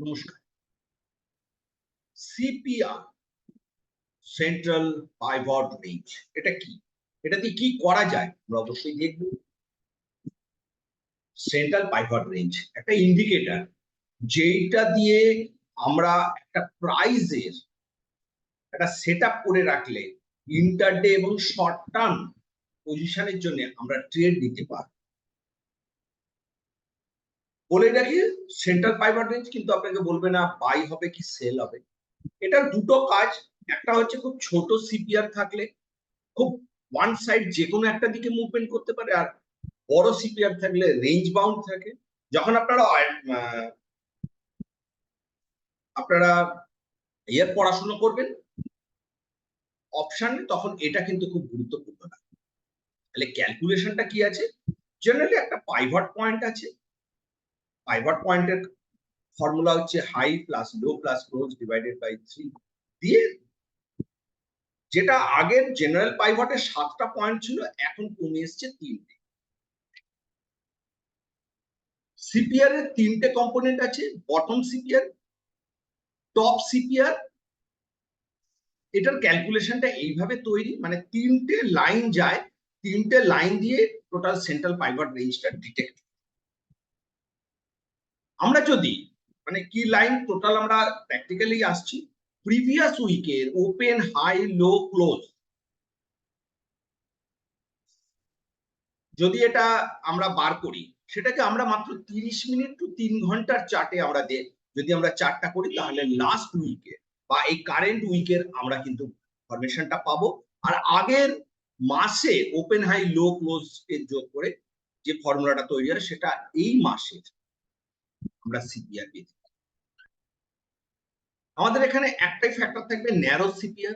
নমস্কার। CPR central pivot range এটা কি? এটা দিয়ে কি করা যায় আমরা অবশ্যই দেখব। সেন্ট্রাল পাইভট রেঞ্জ একটা ইন্ডিকেটর, যেটা দিয়ে আমরা একটা প্রাইজের একটা সেট আপ করে রাখলে ইন্টারডে এবং শর্ট টার্ম পজিশনের জন্য আমরা ট্রেড নিতে পারি। বলে রাখি, সেন্ট্রাল পাইভট রেঞ্জ কিন্তু আপনাকে বলবে না বাই হবে কি সেল হবে। এটার দুটো কাজ। একটা হচ্ছে খুব ছোট সিপিআর থাকলে খুব ওয়ান সাইড যে কোনো একটা দিকে মুভমেন্ট করতে পারে, আর বড় সিপিআর থাকলে রেঞ্জ বাউন্ড থাকে। যখন আপনারা এর পড়াশোনা করবেন অপশন, তখন এটা কিন্তু খুব গুরুত্বপূর্ণ না। তাহলে ক্যালকুলেশনটা কি আছে? জেনারেলি একটা পাইভট পয়েন্ট আছে। পাইভট পয়েন্টের ফর্মুলা হচ্ছে high plus low plus close divided by 3 দিয়ে, যেটা আগের জেনারেল পাইভটের 7টা পয়েন্ট ছিল, এখন কমে এসছে 3টে। সিপিআর এর 3টে কম্পোনেন্ট আছে, বটম সিপিআর, টপ সিপিআর। এটার ক্যালকুলেশনটা এইভাবে তৈরি, মানে 3টে লাইন যায়, 3টে লাইন দিয়ে টোটাল সেন্ট্রাল পাইভট রেঞ্জটা ডিটেক্ট। আমরা যদি মানে কি লাইন টোটাল আমরা প্র্যাকটিক্যালি আসছি, প্রিভিয়াস উইকের ওপেন হাই লো ক্লোজ, যদি এটা আমরা বার করি, সেটাকে আমরা মাত্র 30 মিনিট টু 3 ঘন্টার চার্টে আমরা যদি আমরা চার্টটা করি, তাহলে লাস্ট উইকে বা এই কারেন্ট উইকের আমরা কিন্তু ফরমেশনটা পাবো। আর আগের মাসে ওপেন হাই লো ক্লোজ এর যোগ করে যে ফর্মুলাটা তৈরি হয়, সেটা এই মাসের আমরা সিপিআর পেতে পারি। আমাদের এখানে একটাই ফ্যাক্টর থাকবে, narrow CPR.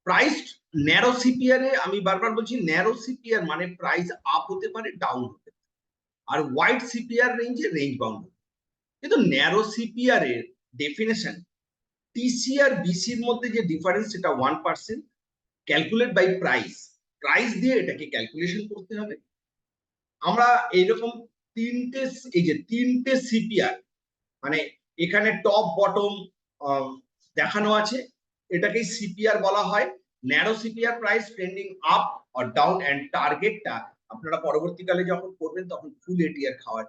Price narrow CPR এ আমি বারবার বলছি, ন্যারো সিপিআর মানে প্রাইস আপ হতে পারে, ডাউন হতে পারে, আর ওয়াইড সিপিআর রেঞ্জে রেঞ্জ বাউন্ড। কিন্তু ন্যারো সিপিআর এর ডেফিনেশন, টিসি আর বিসির মধ্যে যে ডিফারেন্স, সেটা 1%, ক্যালকুলেট বাই প্রাইস। প্রাইস দিয়ে এটাকে ক্যালকুলেশন করতে হবে। আমরা এইরকম তিনটে সিপিআর, মানে এখানে টপ বটম দেখানো আছে, এটাকেই সিপিআর বলা হয়। Narrow CPR price trending up or down, and টার্গেটটা আপনারা পরবর্তীকালে যখন করবেন তখন ফুল এটিআর খাওয়ার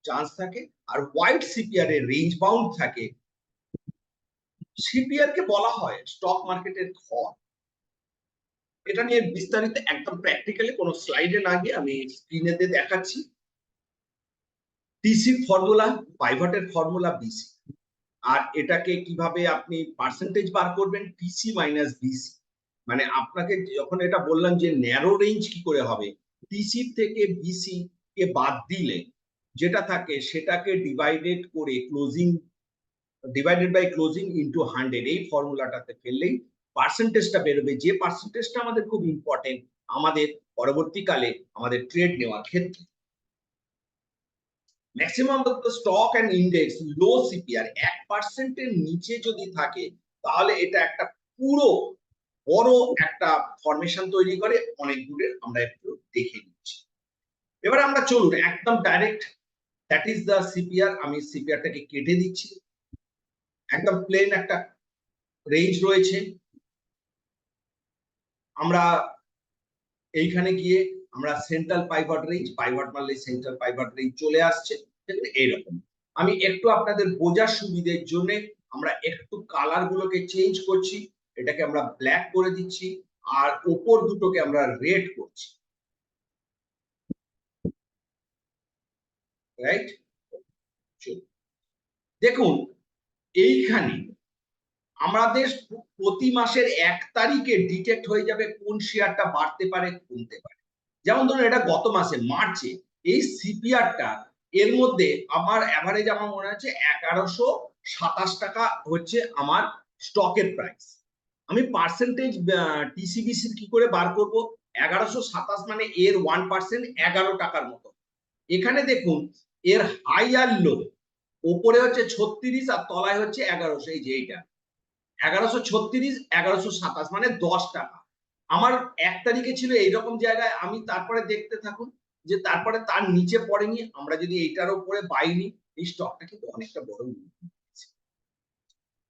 চান্স থাকে। আর হোয়াইট সিপিআর এর রেঞ্জ বাউন্ড থাকে। সিপিআর কে বলা হয় স্টক মার্কেটের ঘর। এটা নিয়ে বিস্তারিত একদম প্র্যাকটিক্যালি কোনো স্লাইডে না গিয়ে আমি স্ক্রিনে দিয়ে দেখাচ্ছি। টিসি ফর্মুলা, পাইভটের ফর্মুলা বিসি, আর এটাকে কিভাবে আপনি পার্সেন্টেজ বার করবেন, টিসি মাইনাস বিসি। মানে আপনাকে যখন এটা বললাম যে ন্যারো রেঞ্জ কি করে হবে, টিসি থেকে বিসি কে বাদ দিলে যেটা থাকে সেটাকে ডিভাইডেড করে closing, divided by closing into 100, এই ফর্মুলাটাতে ফেললেই পার্সেন্টেজটা বেরোবে, যে পার্সেন্টেজটা আমাদের খুব ইম্পর্টেন্ট আমাদের পরবর্তীকালে আমাদের ট্রেড নেওয়ার ক্ষেত্রে। Maximum of the stock and index low CPR 1% এর নিচে যদি থাকে, তাহলে এটা একটা পুরো বড় একটা ফরমেশন তৈরি করে। অনেক দূরে আমরা একটু দেখে নিচ্ছি। এবার আমরা চলুন একদম direct, that is the CPR. আমি সিপিআরটাকে কেটে দিচ্ছি। একদম প্লেন একটা রেঞ্জ রয়েছে। আমরা এইখানে গিয়ে আমরা সেন্ট্রাল পাইভট রেঞ্জ, পাইভট মারলে সেন্ট্রাল পাইভট রেঞ্জ চলে আসছে এইরকম। আমি একটু আপনাদের বোঝার সুবিধের জন্য আমরা একটু কালার গুলোকে চেঞ্জ করছি, এটাকে আমরা ব্ল্যাক করে দিচ্ছি, আর উপর দুটোকে আমরা রেড করছি, রাইট? দেখুন এইখানে আমাদের প্রতি মাসের 1 তারিখে ডিটেক্ট হয়ে যাবে কোন শেয়ারটা বাড়তে পারে কমতে পারে। যেমন ধরুন এটা গত মাসে মার্চে এই সিপিআরটা, এর মধ্যে আমার এভারেজ আমার মনে হচ্ছে 1127 টাকা হচ্ছে আমার স্টকের প্রাইস। আমি পার্সেন্টেজ টিসিবিসি কি করে বার করব? 1127 মানে এর 1% 11 টাকার মতো। এখানে দেখুন এর হাই আর লো, উপরে হচ্ছে 36 আর তলায় হচ্ছে 1100, এই যে এইটা 1136 1127 মানে 10 টাকা। আমার 1 তারিখে ছিল এইরকম জায়গায়। আমি তারপরে দেখতে থাকুন যে তারপরে তার নিচে পড়েনি। আমরা যদি এইটার উপরে বাইনি, এই স্টকটা কিন্তু অনেকটা বড়।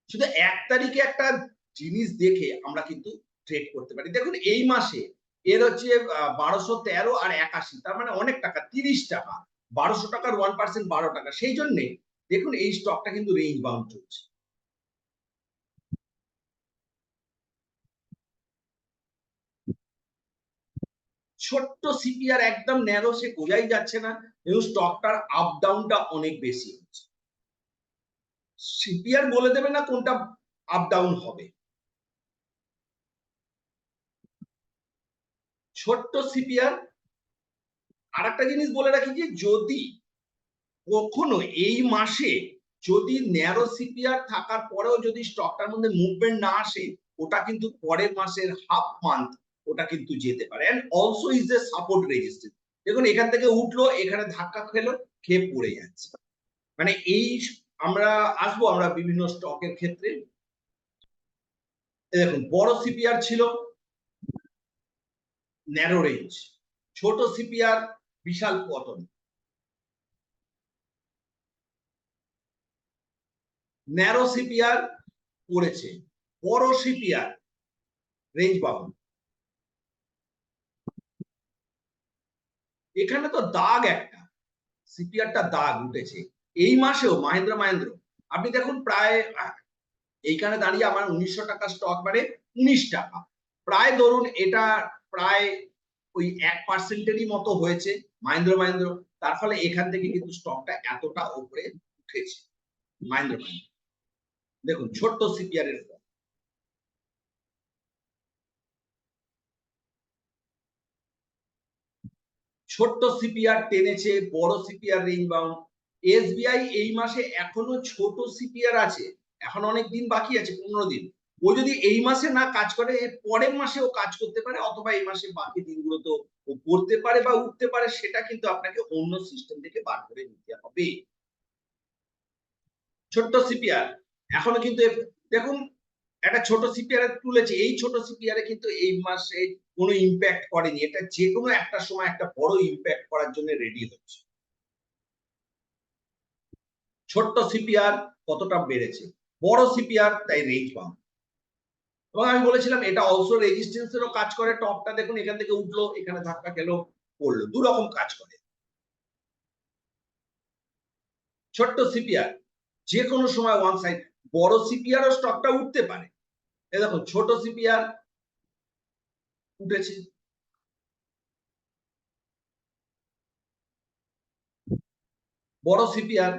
শুধু 1 তারিখে একটা জিনিস দেখে আমরা কিন্তু ট্রেড করতে পারি। দেখুন এই মাসে এর হচ্ছে 1213 আর 81, তার মানে অনেক টাকা, 30 টাকা। 1200 টাকার 1% 12 টাকা। সেই জন্য দেখুন এই স্টকটা কিন্তু রেঞ্জ বাউন্ড চলছে। ছোট্ট সিপিআর একদম ন্যারো, সে বোঝাই যাচ্ছে না, এবং স্টকটার আপ ডাউনটা অনেক বেশি হচ্ছে। সিপিআর বলে দেবে না কোনটা আপ ডাউন হবে। ছোট্ট সিপিআর। আর একটা জিনিস বলে রাখি যে যদি কখনো এই মাসে যদি ন্যারো সিপিআর থাকার পরেও যদি স্টকটার মধ্যে মুভমেন্ট না আসে, ওটা কিন্তু পরের মাসের হাফ মান্থ ওটা কিন্তু যেতে পারে। And also is a support resistance. দেখুন এখান থেকে উঠলো, এখানে ধাক্কা খেলো, খেয়ে পড়ে যাচ্ছে। মানে এই আমরা আসবো আমরা বিভিন্ন স্টকের ক্ষেত্রে। দেখুন বড় সিপিআর ছিল ন্যারো রেঞ্জ, ছোট সিপিআর বিশাল পতন। ন্যারো সিপিআর পড়েছে, বড় সিপিআর রেঞ্জ বাউন্ড। এখানে তো দাগ একটা, সিপিআরটা দাগ উঠেছে এই মাসেও মাহেন্দ্র। আপনি দেখুন প্রায় এইখানে দাঁড়িয়ে আমার 1900 টাকা স্টক, মানে 19 টাকা প্রায়, ধরুন এটা প্রায় ওই 1%-এরই মতো হয়েছে মাহেন্দ্র। তার ফলে এখান থেকে কিন্তু স্টকটা এতটা উপরে উঠেছে মাহেন্দ্র। দেখুন ছোট্ট সিপিআর এর ফল। ছোট্ট সিপিআর টেনেছে, বড় সিপিআর রেঞ্জ বাউন্ড। এসবিআই এই মাসে এখনো ছোট সিপিআর আছে, এখন অনেক দিন বাকি আছে, 15 দিন। ও যদি এই মাসে না কাজ করে, এর পরের মাসে ও কাজ করতে পারে, অথবা এই মাসে বাকি দিনগুলো তো ও পড়তে পারে বা উঠতে পারে, সেটা কিন্তু আপনাকে অন্য সিস্টেম থেকে বার করে নিতে হবে। ছোট্ট সিপিআর এখনো কিন্তু দেখুন একটা ছোট সিপিআর তুলেছে, এই ছোট সিপিআর কিন্তু এই মাসে কোনো ইম্প্যাক্ট করেনি, এটা যে কোনো একটা সময় একটা বড় ইম্প্যাক্ট করার জন্য রেডি হচ্ছে। ছোট্ট সিপিআর কতটা বেড়েছে, বড় সিপিআর তাই রেঞ্জ বাউন্ড। এবং আমি বলেছিলাম এটা অলসো রেজিস্ট্যান্সেরও কাজ করে। টপটা দেখুন এখান থেকে উঠলো, এখানে ধাক্কা খেলো, পড়লো, দু রকম কাজ করে। ছোট্ট সিপিআর যে কোনো সময় ওয়ান সাইড, বড় সিপিআর ও স্টকটা উঠতে পারে। এই দেখুন ছোট সিপিআর উঠেছে, বড় সিপিআর।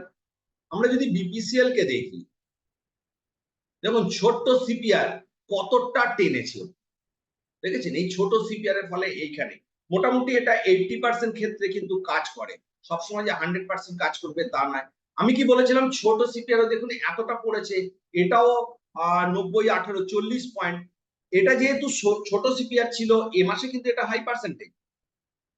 আমরা যদি বিপিসিএল কে দেখি, দেখুন ছোট্ট সিপিআর কতটা টেনেছে, দেখেছেন এই ছোট সিপিআর এর ফলে এইখানে মোটামুটি এটা 80% ক্ষেত্রে কিন্তু কাজ করে। সবসময় যে 100% কাজ করবে তা নয়। আমি কি বলেছিলাম ছোট সিপিআর দেখুন এতটা পড়েছে, এটাও 90, 18, 40 পয়েন্ট। এটা যেহেতু ছোট সিপিআর ছিল, এ মাসে কিন্তু এটা হাই পার্সেন্টেজ,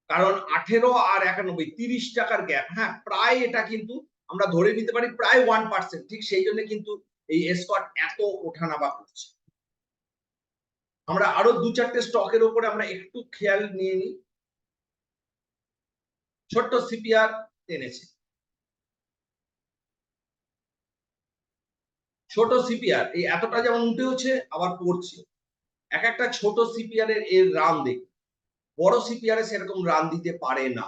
কারণ 18 আর 91 30 টাকার গ্যাপ। হ্যাঁ প্রায় এটা কিন্তু আমরা ধরে নিতে পারি প্রায় 1%। ঠিক সেই জন্য কিন্তু এই স্কট এত ওঠানামা করছে। আমরা আরো 2-4টে স্টকের উপরে আমরা একটু খেয়াল নিয়ে নিই। ছোট্ট সিপিআর টেনেছে, ছোট সিপিআর এই এতটা যেমন উঠেছে আবার পড়ছে। এক একটা ছোট সিপিআর এর রান দেখি, বড় সিপিআর সেরকম রান দিতে পারে না।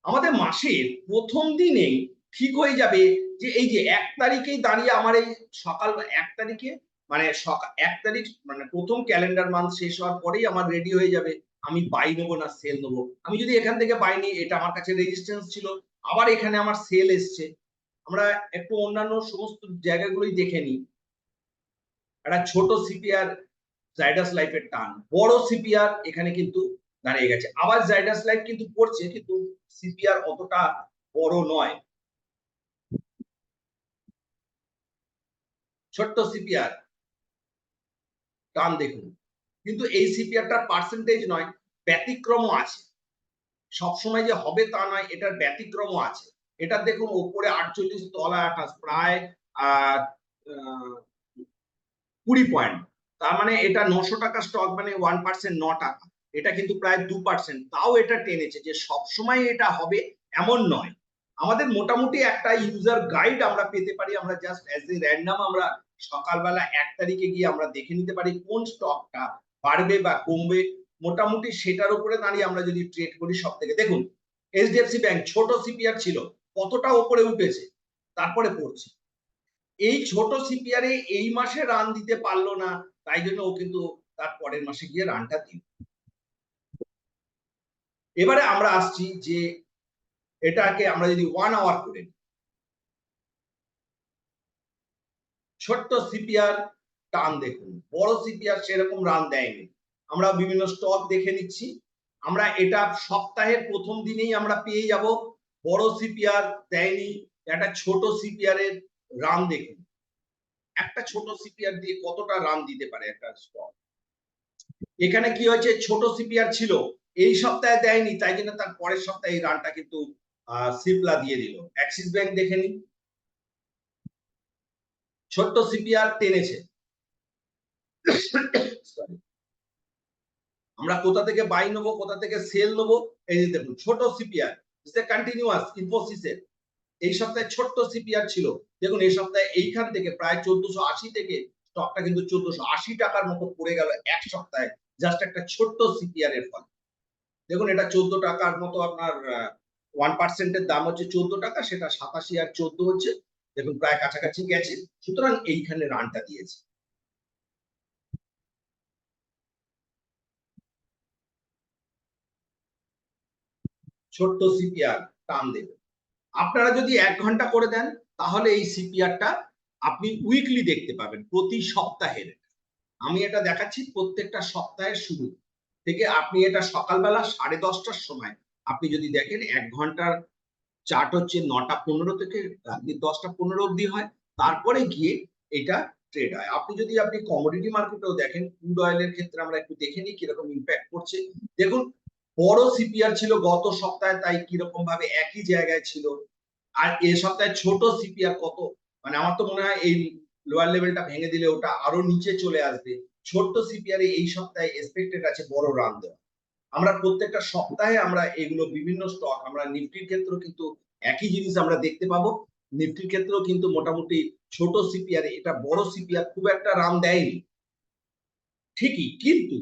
আমাদের মাসের প্রথম দিনেই ঠিক হয়ে যাবে যে এই যে 1 তারিখেই দাঁড়িয়ে আমার এই সকাল 1 তারিখে, মানে 1 তারিখ মানে প্রথম ক্যালেন্ডার মান্থ শেষ হওয়ার পরেই আমার রেডি হয়ে যাবে আমি বাই নেবো না সেল নেবো। আমি যদি এখান থেকে বাই নিই, এটা আমার কাছে রেজিস্ট্যান্স ছিল, আবার এখানে আমার সেল এসছে। আমরা একটু অন্যান্য সমস্ত জায়গাগুলোই দেখে নিই। একটা ছোট সিপিআর জাইডাস লাইফের টান, বড় সিপিআর এখানে কিন্তু দাঁড়িয়ে গেছে। আবার জাইডাস লাইফ কিন্তু পড়ছে, কিন্তু সিপিআর অতটা বড় নয়। ছোট্ট সিপিআর টান দেখুন, কিন্তু এই সিপিআরটার পার্সেন্টেজ নয়, ব্যতিক্রমও আছে। সবসময় যে হবে তা নয়, এটার ব্যতিক্রমও আছে। এটা দেখুন উপরে 48, তলায় 28, প্রায় 20 পয়েন্ট। তার মানে এটা 900 টাকা স্টক, মানে 1%, 9 টাকা। এটা কিন্তু প্রায় 2%। তাও এটা টেনেছে, যে সবসময় এটা হবে এমন নয়। আমাদের মোটামুটি একটা ইউজার গাইড আমরা পেতে পারি। আমরা জাস্ট অ্যাজ এ র্যান্ডম আমরা সকালবেলা 1 তারিখে গিয়ে আমরা দেখে নিতে পারি কোন স্টকটা বাড়বে বা কমবে। মোটামুটি সেটার উপরে দাঁড়িয়ে আমরা যদি ট্রেড করি সব থেকে, দেখুন এইচডিএফসি ব্যাংক ছোট সিপিআর ছিল, কতটা উপরে উঠেছে, তারপরে পড়ছে। এই ছোট সিপিআর এই মাসে রান দিতে পারলো না, তাই জন্য ও কিন্তু তার পরের মাসে গিয়ে রানটা দিল। এবারে আমরা আসছি যে এটাকে আমরা যদি 1 আওয়ার করে নিই, ছোট্ট সিপিআর টান দেখুন, বড় সিপিআর সেরকম রান দেয়নি। আমরা বিভিন্ন স্টক দেখে নিচ্ছি, আমরা এটা সপ্তাহের প্রথম দিনেই আমরা পেয়ে যাব। বড় সিপিআর দেয়নি, একটা ছোট সিপিআর এর রান দেখুন, একটা ছোট সিপিআর দিয়ে কতটা রান দিতে পারে একটা স্টক। এখানে কি হয়েছে, ছোট সিপিআর ছিল, এই সপ্তাহে দেয়নি, তাই জন্য তার পরের সপ্তাহে এই রানটা কিন্তু সিপলা দিয়ে দিল। অ্যাক্সিস ব্যাংক দেখে নিন, ছোট্ট সিপিআর টেনেছে। আমরা কোথা থেকে বাই নেবো, কোথা থেকে সেল নেবো, এই যে দেখুন ছোট সিপিআর কন্টিনিউয়াস। ইনফোসিসের এই সপ্তাহে ছোট্ট সিপিআর ছিল, দেখুন এই সপ্তাহে এইখান থেকে প্রায় 1480 থেকে স্টকটা কিন্তু 1480 টাকার মতো পড়ে গেল এক সপ্তাহে, জাস্ট একটা ছোট্ট সিপিআর এর ফলে। দেখুন এটা 14 টাকার মতো, আপনার 1% এর দাম হচ্ছে 14 টাকা, সেটা 87 আর 14 হচ্ছে, দেখুন প্রায় কাছাকাছি গেছে। সুতরাং এইখানে রানটা দিয়েছে। ছোট্ট সিপিআর টান দেবে। আপনারা যদি 1 ঘন্টা করে দেন, তাহলে এই সিপিআরটা আপনি উইকলি দেখতে পাবেন, প্রতি সপ্তাহের। আমি এটা দেখাচ্ছি প্রত্যেকটা সপ্তাহের শুরু থেকে। আপনি এটা সকালবেলা 10:30টার সময় আপনি যদি দেখেন, 1 ঘন্টার চার্ট হচ্ছে 9:15 থেকে রাত্রি 10:15 অবধি হয়, তারপরে গিয়ে এটা ট্রেড হয়। আপনি যদি কমোডিটি মার্কেটেও দেখেন, ক্রুড অয়েলের ক্ষেত্রে আমরা একটু দেখে নিই কিরকম ইম্প্যাক্ট করছে। দেখুন বড় সিপিআর ছিল গত সপ্তাহে, তাই কিরকম ভাবে একই জায়গায় ছিল, আর এ সপ্তাহে ছোট সিপিআর কত, মানে আমার তো মনে হয় এই লোয়ার লেভেলটা ভেঙে দিলে ওটা আরো নিচে চলে আসবে। ছোট্ট সিপিআর এই সপ্তাহে এক্সপেক্টেড আছে বড় রান দেওয়া। আমরা প্রত্যেকটা সপ্তাহে আমরা এগুলো বিভিন্ন স্টক, আমরা নিফটির ক্ষেত্রেও কিন্তু একই জিনিস আমরা দেখতে পাবো। নিফটির ক্ষেত্রেও কিন্তু মোটামুটি ছোট সিপিআর, এটা বড় সিপিআর খুব একটা রান দেয়নি ঠিকই, কিন্তু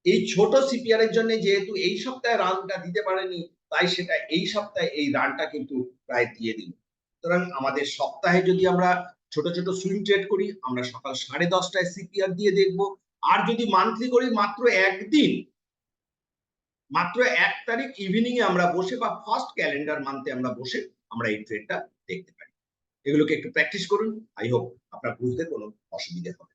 এই ছোট সিপিআর এর জন্য যেহেতু এই সপ্তাহে রানটা দিতে পারেনি, তাই সেটা এই সপ্তাহে এই রানটা কিন্তু প্রায় দিয়ে দিল। সুতরাং আমাদের সপ্তাহে যদি আমরা ছোট ছোট সুইং ট্রেড করি, আমরা সকাল 10:30টায় সিপিআর দিয়ে দেখব। আর যদি মান্থলি করি, মাত্র একদিন, মাত্র 1 তারিখ ইভিনিং এ আমরা বসে, বা ফার্স্ট ক্যালেন্ডার মান্থে আমরা বসে আমরা এই ট্রেডটা দেখতে পারি। এগুলোকে একটু প্র্যাকটিস করুন। আই হোপ আপনার বুঝতে কোনো অসুবিধা হবে।